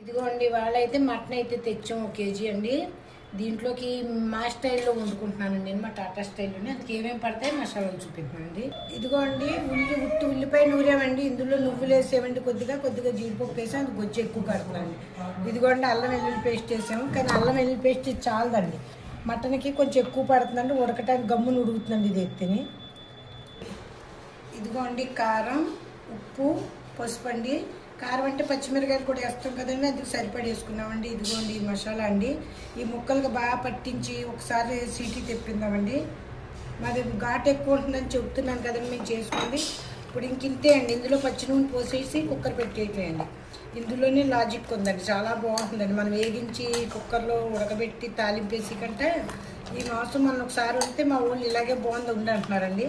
ఇదిగోండి వాళ్ళైతే మటన్ అయితే తెచ్చాం 1 కేజీ అండి. దీంట్లోకి మా స్టైల్లో వండుకుంటున్నానండి నేను, మా టాటా స్టైల్లోనే. అందుకే ఏమేమి పడతాయి మసాలాలు చూపిస్తున్నానండి. ఇదిగోండి ఉల్లిపాయ నూరామండి. ఇందులో నువ్వులు వేసేవండి, కొద్దిగా జీడిపప్పు వేసి అది కొంచెం ఎక్కువ కడుతున్నాండి. ఇదిగోండి అల్లం వెల్లుల్లి పేస్ట్ వేసాము, కానీ అల్లం వెల్లుల్లి పేస్ట్ చాలదండి, మటన్కి కొంచెం ఎక్కువ పడుతుందండి. ఉడకటానికి గమ్మును ఉడుకుతుందండి ఇది ఎత్తిని. ఇదిగోండి కారం, ఉప్పు, పసుపు అండి. కారం అంటే పచ్చిమిరకాయలు కూడా వేస్తాం కదండి, అందుకు సరిపడి వేసుకున్నామండి. ఇదిగోండి ఈ మసాలా అండి. ఈ ముక్కలకు బాగా పట్టించి ఒకసారి సీటీ తెప్పిందామండి. మాది ఘాటు ఎక్కువ ఉంటుందని చెప్తున్నాను కదండి, మేము చేసుకోండి. ఇప్పుడు ఇంతే అండి. ఇందులో పచ్చి నూనె పోసేసి కుక్కర్ పెట్టేయండి. ఇందులోనే లాజిక్ ఉందండి, చాలా బాగుంటుందండి. మనం వేగించి కుక్కర్లో ఉడకబెట్టి తాలింపేసి కంటే ఈ మాంసం మనం ఒకసారి వండితే మా ఊళ్ళు ఇలాగే బాగుంది ఉండి అంటున్నారండి.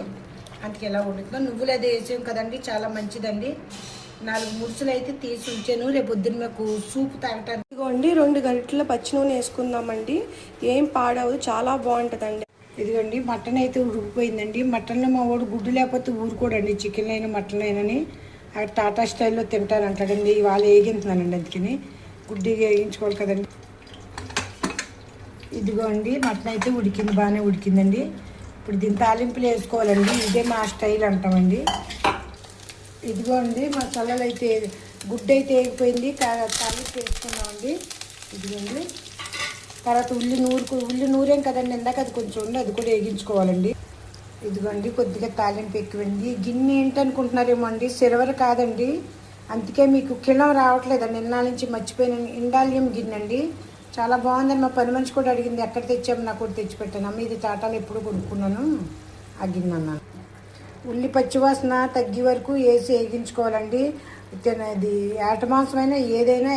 అందుకే ఎలా వండుతున్నాం. నువ్వులు అది వేసాం కదండి, చాలా మంచిదండి. 4 మురుసులు అయితే తీసి ఉంచాను, రేపు పొద్దున్న మీకు సూప్ తాగటానికి. ఇదిగోండి 2 గంటల పచ్చి నూనె వేసుకుందామండి, ఏం పాడవదు, చాలా బాగుంటుందండి. ఇదిగోండి మటన్ అయితే ఉడికిపోయిందండి. మటన్లో మా వాడు గుడ్డు లేకపోతే ఊరుకోడండి, చికెన్ అయినా మటన్ అయినని అక్కడ టాటా స్టైల్లో తింటారంటాడండి. ఇవాళ వేగింటున్నానండి, అందుకని గుడ్డు వేయించుకోవాలి కదండి. ఇదిగోండి మటన్ అయితే ఉడికింది, బాగానే ఉడికిందండి. ఇప్పుడు దీని తాలింపులు వేసుకోవాలండి, ఇదే మా స్టైల్ అంటామండి. ఇదిగోండి మసాలాలు అయితే గుడ్డు అయితే వేగిపోయింది, తాలింపు వేసుకున్నామండి. ఇదిగోండి తర్వాత ఉల్లి నూరేం కదండి ఇందాక, అది కొంచెం ఉంది, అది కూడా వేగించుకోవాలండి. ఇదిగోండి కొద్దిగా తాలింపు ఎక్కువండి. గిన్నె ఏంటనుకుంటున్నారేమో అండి, సిల్వర్ కాదండి, అందుకే మీకు కిణం రావట్లేదండి. నిన్న నుంచి మర్చిపోయిన ఇండాలియం గిన్నె అండి, చాలా బాగుందని మా పని మనిషి కూడా అడిగింది, ఎక్కడ తెచ్చాము, నాకు కూడా తెచ్చిపెట్టాను. అమ్మ ఇది టాటాలో ఎప్పుడు కొనుక్కున్నాను ఆ గిన్నె అన్నాను. ఉల్లి పచ్చివాసన తగ్గి వరకు వేసి వేగించుకోవాలండి. ఇది ఏట మాంసమైనా ఏదైనా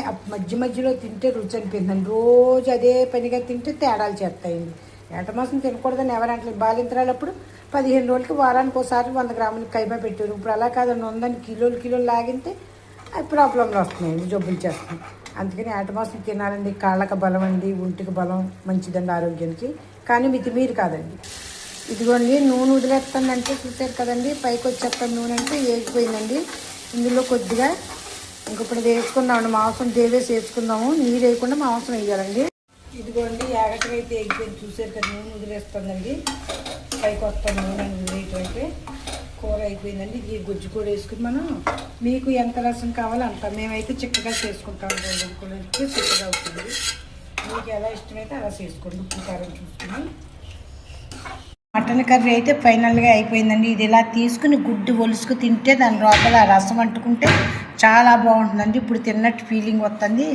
మధ్యలో తింటే రుచి అనిపిందండి. రోజు అదే పనిగా తింటే తేడాలు చేస్తాయండి. ఏట మాంసం తినకూడదని ఎవరంటే బాలింతరాలప్పుడు 15 రోజులకి వారానికి ఒకసారి 100 గ్రాములకి కైమా పెట్టారు. ఇప్పుడు అలా కాదండి, 100 కిలోలు లాగితే అవి ప్రాబ్లంలు వస్తున్నాయండి, జబ్బులు చేస్తున్నాయి. అందుకని ఏట మాంసం తినాలండి, కాళ్ళకి బలం అండి, ఒంటికి బలం, మంచిదండి ఆరోగ్యానికి. కానీ మితిమీరి కాదండి. ఇదిగోండి నూనె వదిలేస్తుందంటే చూసారు కదండి, పైకి వచ్చేస్తాను నూనె అంటే వేగిపోయిందండి. ఇందులో కొద్దిగా ఇంకొప్పుడు వేసుకుందామండి, మాంసం దేవేసి వేసుకుందాము, నీరు వేయకుండా మాంసం వేయాలండి. ఇదిగోండి యాగటం అయితే వేగిపోయింది, చూసారు కదా, నూనె వదిలేస్తుందండి, పైకి వస్తాం నూనె వేయటం. కూర అయిపోయిందండి. ఈ గుజ్జు కూడా వేసుకుని మనం మీకు ఎంత రసం కావాలో అంత, మేమైతే చిక్కగా చేసుకుంటాం, చిక్కగా అవుతుంది. మీకు ఎలా ఇష్టమైతే అలా చేసుకోండి, ఉప్పు కారం చూసుకుని. మటన్ కర్రీ అయితే ఫైనల్గా అయిపోయిందండి. ఇది ఇలా తీసుకుని గుడ్డు ఒలుసుకు తింటే దాని లోపల రసం అంటుకుంటే చాలా బాగుంటుందండి. ఇప్పుడు తిన్నట్టు ఫీలింగ్ వస్తుంది.